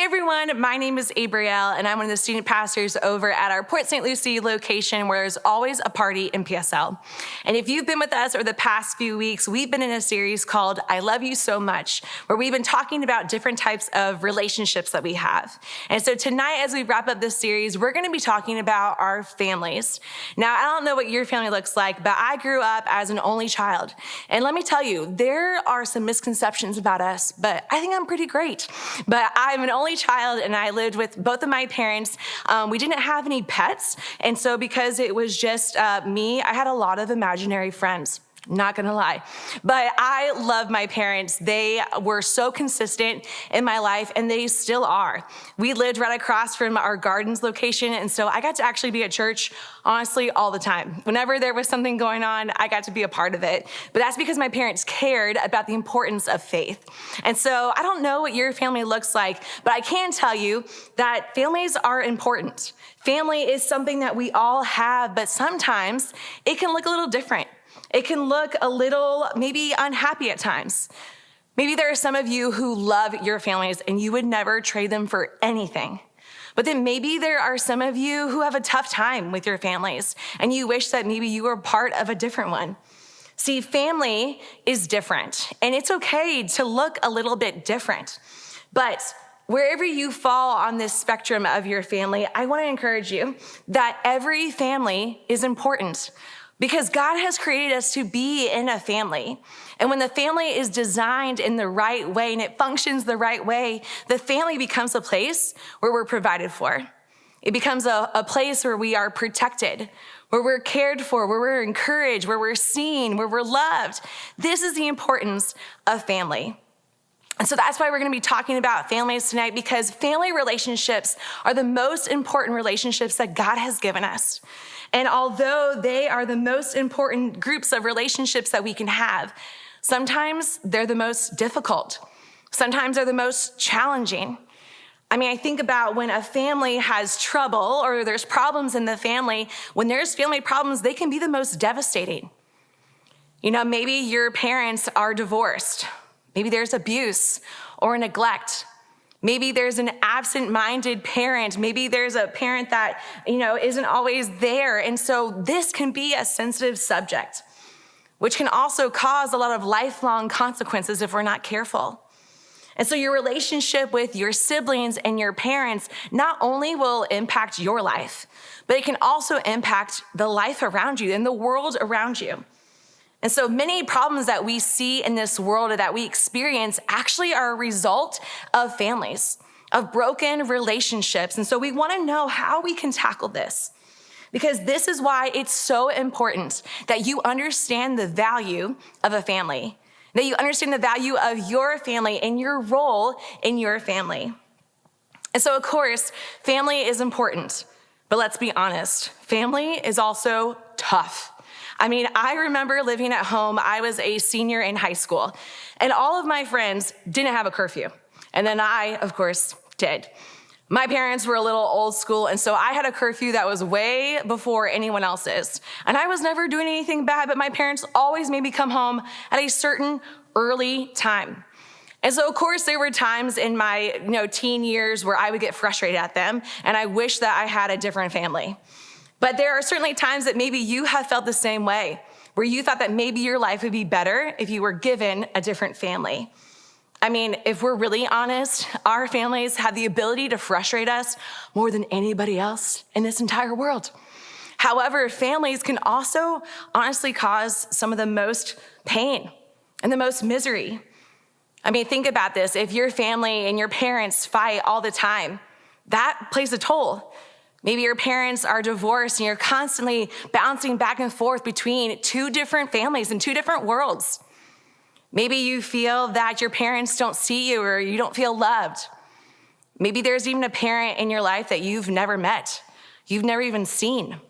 everyone, my name is Abrielle, and I'm one of the student pastors over at our Port St. Lucie location where there's always a party in PSL. And if you've been with us over the past few weeks, we've been in a series called I Love You So Much, where we've been talking about different types of relationships that we have. And so tonight, as we wrap up this series, we're gonna be talking about our families. Now, I don't know what your family looks like, but I grew up as an only child. And let me tell you, there are some misconceptions about us, but I think I'm pretty great. But I'm an only child, and I lived with both of my parents. We didn't have any pets, and so because it was just me, I had a lot of imaginary friends. Not gonna lie, but I love my parents. They were so consistent in my life, and they still are. We lived right across from our Gardens location, and so I got to actually be at church, honestly, all the time. Whenever there was something going on, I got to be a part of it. But that's because my parents cared about the importance of faith. And so I don't know what your family looks like, but I can tell you that families are important. Family is something that we all have, but sometimes it can look a little different. It can look a little maybe unhappy at times. Maybe there are some of you who love your families and you would never trade them for anything. But then maybe there are some of you who have a tough time with your families and you wish that maybe you were part of a different one. See, family is different, and it's okay to look a little bit different. But wherever you fall on this spectrum of your family, I want to encourage you that every family is important. Because God has created us to be in a family. And when the family is designed in the right way and it functions the right way, the family becomes a place where we're provided for. It becomes a place where we are protected, where we're cared for, where we're encouraged, where we're seen, where we're loved. This is the importance of family. And so that's why we're going to be talking about families tonight, because family relationships are the most important relationships that God has given us. And although they are the most important groups of relationships that we can have, sometimes they're the most difficult. Sometimes they're the most challenging. I mean, I think about when a family has trouble or there's problems in the family. When there's family problems, they can be the most devastating. You know, maybe your parents are divorced. Maybe there's abuse or neglect. Maybe there's an absent-minded parent. Maybe there's a parent that, isn't always there. And so this can be a sensitive subject, which can also cause a lot of lifelong consequences if we're not careful. And so your relationship with your siblings and your parents not only will impact your life, but it can also impact the life around you and the world around you. And so many problems that we see in this world or that we experience actually are a result of families, of broken relationships. And so we want to know how we can tackle this, because this is why it's so important that you understand the value of a family, that you understand the value of your family and your role in your family. And so, of course, family is important, but let's be honest, family is also tough. I mean, I remember living at home. I was a senior in high school, and all of my friends didn't have a curfew. And then I, of course, did. My parents were a little old school, and so I had a curfew that was way before anyone else's. And I was never doing anything bad, but my parents always made me come home at a certain early time. And so, of course, there were times in my teen years where I would get frustrated at them, and I wish that I had a different family. But there are certainly times that maybe you have felt the same way, where you thought that maybe your life would be better if you were given a different family. I mean, if we're really honest, our families have the ability to frustrate us more than anybody else in this entire world. However, families can also honestly cause some of the most pain and the most misery. I mean, think about this. If your family and your parents fight all the time, that plays a toll. Maybe your parents are divorced and you're constantly bouncing back and forth between two different families and two different worlds. Maybe you feel that your parents don't see you or you don't feel loved. Maybe there's even a parent in your life that you've never met, you've never even seen.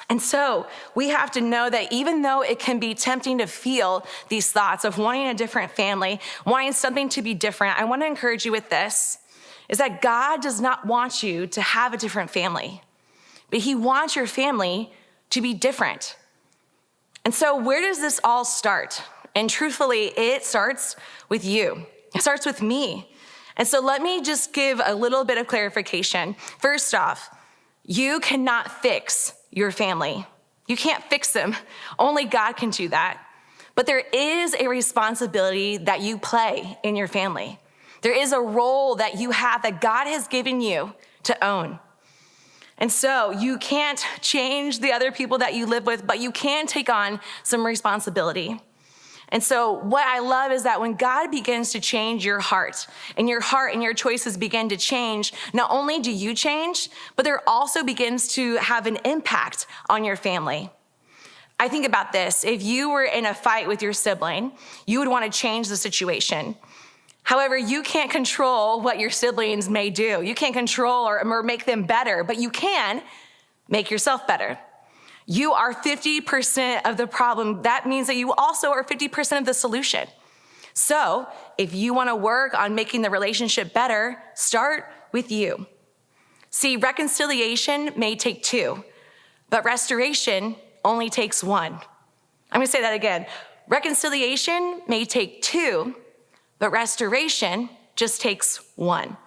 And so we have to know that even though it can be tempting to feel these thoughts of wanting a different family, wanting something to be different, I want to encourage you with this. Is that God does not want you to have a different family, but he wants your family to be different. And so where does this all start? And truthfully, it starts with you. It starts with me. And so let me just give a little bit of clarification. First off, you cannot fix your family. You can't fix them. Only God can do that. But there is a responsibility that you play in your family. There is a role that you have that God has given you to own. And so you can't change the other people that you live with, but you can take on some responsibility. And so what I love is that when God begins to change your heart and your choices begin to change, not only do you change, but there also begins to have an impact on your family. I think about this. If you were in a fight with your sibling, you would want to change the situation. However, you can't control what your siblings may do. You can't control or make them better, but you can make yourself better. You are 50% of the problem. That means that you also are 50% of the solution. So if you want to work on making the relationship better, start with you. See, reconciliation may take two, but restoration only takes one. I'm going to say that again. Reconciliation may take two, but restoration just takes one.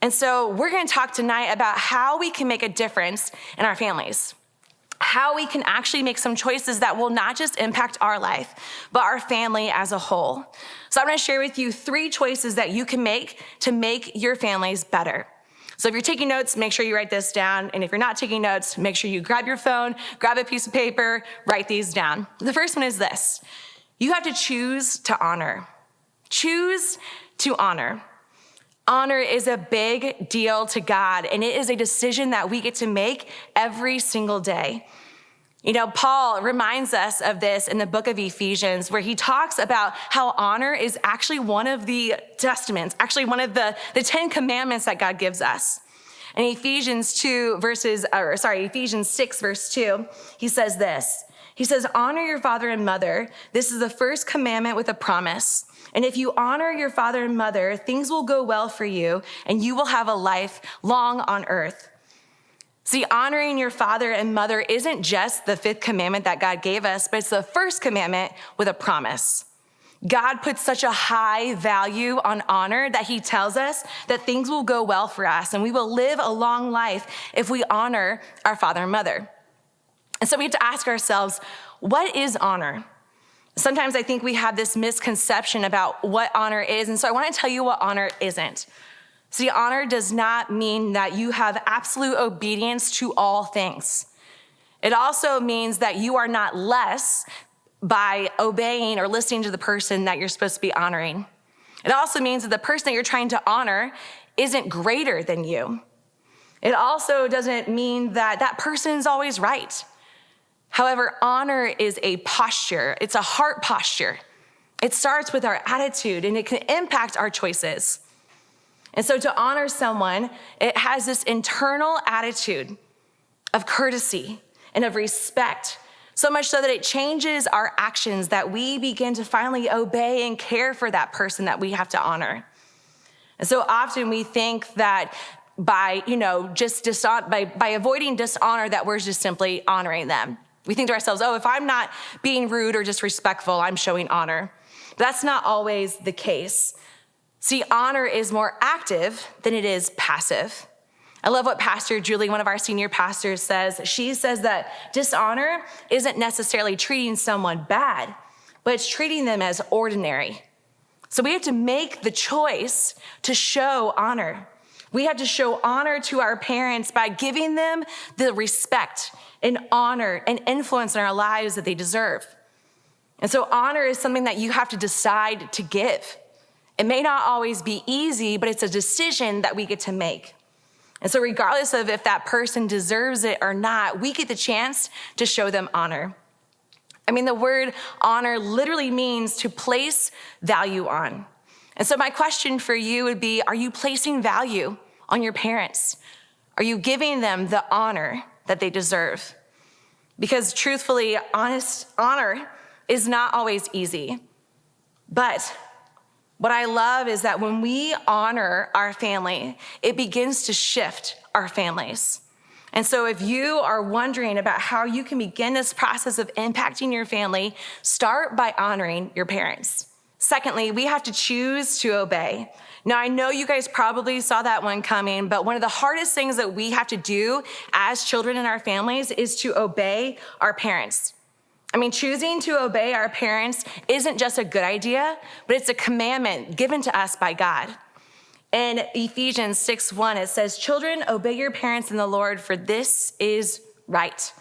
And so we're going to talk tonight about how we can make a difference in our families, how we can actually make some choices that will not just impact our life, but our family as a whole. So I'm going to share with you 3 choices that you can make to make your families better. So if you're taking notes, make sure you write this down. And if you're not taking notes, make sure you grab your phone, grab a piece of paper, write these down. The first one is this. You have to choose to honor. Choose to honor. Honor is a big deal to God, and it is a decision that we get to make every single day. You know, Paul reminds us of this in the book of Ephesians, where he talks about how honor is actually one of the testaments, actually one of the 10 commandments that God gives us. In Ephesians 6, verse 2, he says this. He says, honor your father and mother. This is the first commandment with a promise. And if you honor your father and mother, things will go well for you, and you will have a life long on earth. See, honoring your father and mother isn't just the 5th commandment that God gave us, but it's the first commandment with a promise. God puts such a high value on honor that he tells us that things will go well for us, and we will live a long life if we honor our father and mother. And so we have to ask ourselves, what is honor? Sometimes I think we have this misconception about what honor is, and so I want to tell you what honor isn't. See, honor does not mean that you have absolute obedience to all things. It also means that you are not less by obeying or listening to the person that you're supposed to be honoring. It also means that the person that you're trying to honor isn't greater than you. It also doesn't mean that that person is always right. However, honor is a posture. It's a heart posture. It starts with our attitude, and it can impact our choices. And so to honor someone, it has this internal attitude of courtesy and of respect, so much so that it changes our actions, that we begin to finally obey and care for that person that we have to honor. And so often we think that by avoiding dishonor, that we're just simply honoring them. We think to ourselves, if I'm not being rude or disrespectful, I'm showing honor. But that's not always the case. See, honor is more active than it is passive. I love what Pastor Julie, one of our senior pastors, says. She says that dishonor isn't necessarily treating someone bad, but it's treating them as ordinary. So we have to make the choice to show honor. We have to show honor to our parents by giving them the respect and honor and influence in our lives that they deserve. And so honor is something that you have to decide to give. It may not always be easy, but it's a decision that we get to make. And so regardless of if that person deserves it or not, we get the chance to show them honor. I mean, the word honor literally means to place value on. And so my question for you would be, are you placing value on your parents? Are you giving them the honor that they deserve? Because truthfully, honor is not always easy. But what I love is that when we honor our family, it begins to shift our families. And so if you are wondering about how you can begin this process of impacting your family, start by honoring your parents. Secondly, we have to choose to obey. Now, I know you guys probably saw that one coming, but one of the hardest things that we have to do as children in our families is to obey our parents. I mean, choosing to obey our parents isn't just a good idea, but it's a commandment given to us by God. In Ephesians 6:1, it says, "Children, obey your parents in the Lord, for this is right."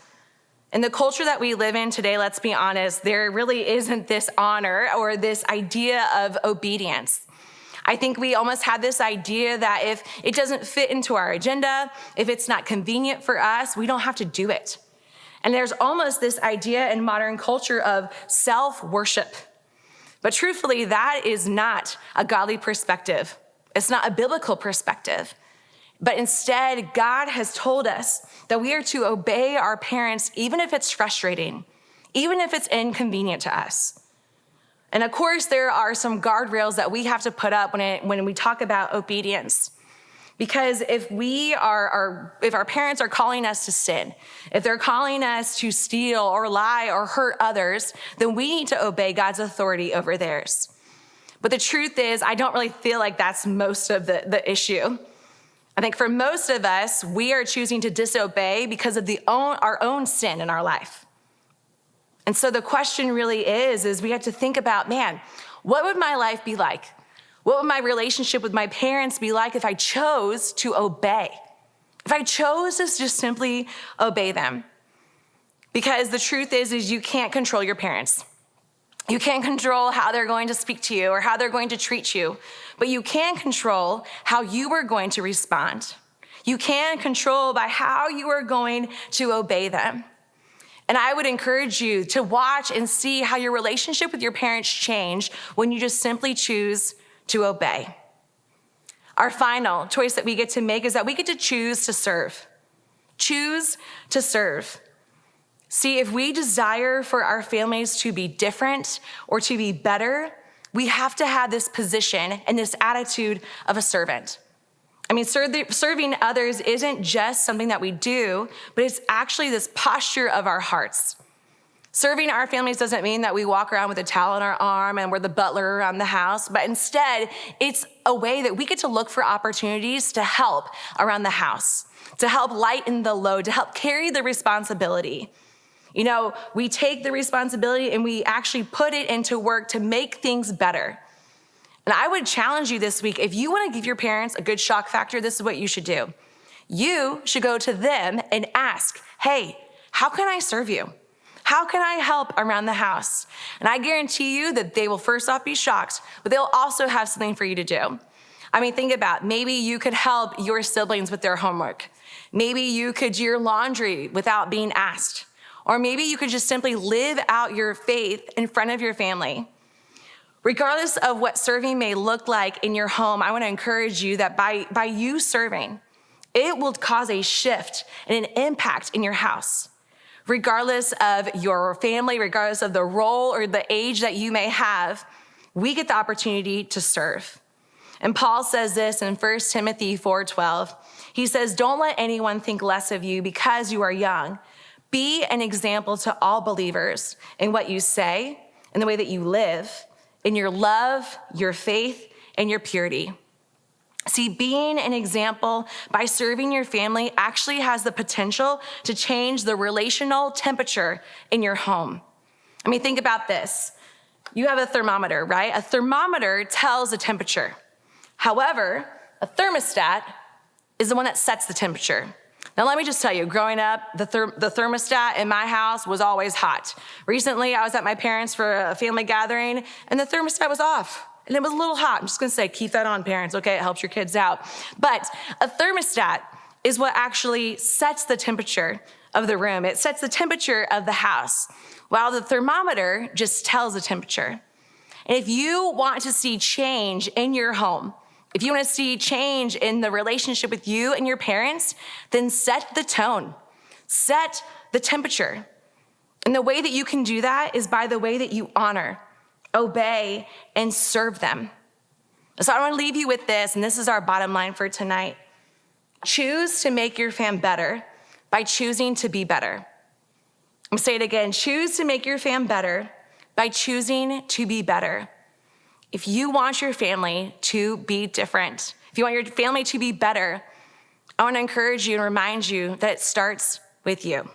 In the culture that we live in today, let's be honest, there really isn't this honor or this idea of obedience. I think we almost have this idea that if it doesn't fit into our agenda, if it's not convenient for us, we don't have to do it. And there's almost this idea in modern culture of self-worship. But truthfully, that is not a godly perspective. It's not a biblical perspective. But instead, God has told us that we are to obey our parents even if it's frustrating, even if it's inconvenient to us. And of course, there are some guardrails that we have to put up when we talk about obedience. Because if our parents are calling us to sin, if they're calling us to steal or lie or hurt others, then we need to obey God's authority over theirs. But the truth is, I don't really feel like that's most of the issue. I think for most of us, we are choosing to disobey because of our own sin in our life. And so the question really is we have to think about, man, what would my life be like? What would my relationship with my parents be like if I chose to obey? If I chose to just simply obey them? Because the truth is you can't control your parents. You can't control how they're going to speak to you or how they're going to treat you, but you can control how you are going to respond. You can control by how you are going to obey them. And I would encourage you to watch and see how your relationship with your parents change when you just simply choose to obey. Our final choice that we get to make is that we get to choose to serve. Choose to serve. See, if we desire for our families to be different or to be better, we have to have this position and this attitude of a servant. I mean, serving others isn't just something that we do, but it's actually this posture of our hearts. Serving our families doesn't mean that we walk around with a towel on our arm and we're the butler around the house, but instead, it's a way that we get to look for opportunities to help around the house, to help lighten the load, to help carry the responsibility. You know, we take the responsibility and we actually put it into work to make things better. And I would challenge you this week, if you want to give your parents a good shock factor, this is what you should do. You should go to them and ask, hey, how can I serve you? How can I help around the house? And I guarantee you that they will first off be shocked, but they'll also have something for you to do. I mean, think about, maybe you could help your siblings with their homework. Maybe you could do your laundry without being asked. Or maybe you could just simply live out your faith in front of your family. Regardless of what serving may look like in your home, I want to encourage you that by you serving, it will cause a shift and an impact in your house. Regardless of your family, regardless of the role or the age that you may have, we get the opportunity to serve. And Paul says this in 1 Timothy 4:12. He says, "Don't let anyone think less of you because you are young. Be an example to all believers in what you say, in the way that you live, in your love, your faith, and your purity." See, being an example by serving your family actually has the potential to change the relational temperature in your home. I mean, think about this. You have a thermometer, right? A thermometer tells the temperature. However, a thermostat is the one that sets the temperature. Now, let me just tell you, growing up, the thermostat in my house was always hot. Recently, I was at my parents' for a family gathering, and the thermostat was off, and it was a little hot. I'm just gonna say, keep that on, parents, okay? It helps your kids out. But a thermostat is what actually sets the temperature of the room. It sets the temperature of the house, while the thermometer just tells the temperature. And if you want to see change in your home, if you want to see change in the relationship with you and your parents, then set the tone, set the temperature. And the way that you can do that is by the way that you honor, obey, and serve them. So I want to leave you with this, and this is our bottom line for tonight. Choose to make your fam better by choosing to be better. I'm going to say it again. Choose to make your fam better by choosing to be better. If you want your family to be different, if you want your family to be better, I want to encourage you and remind you that it starts with you.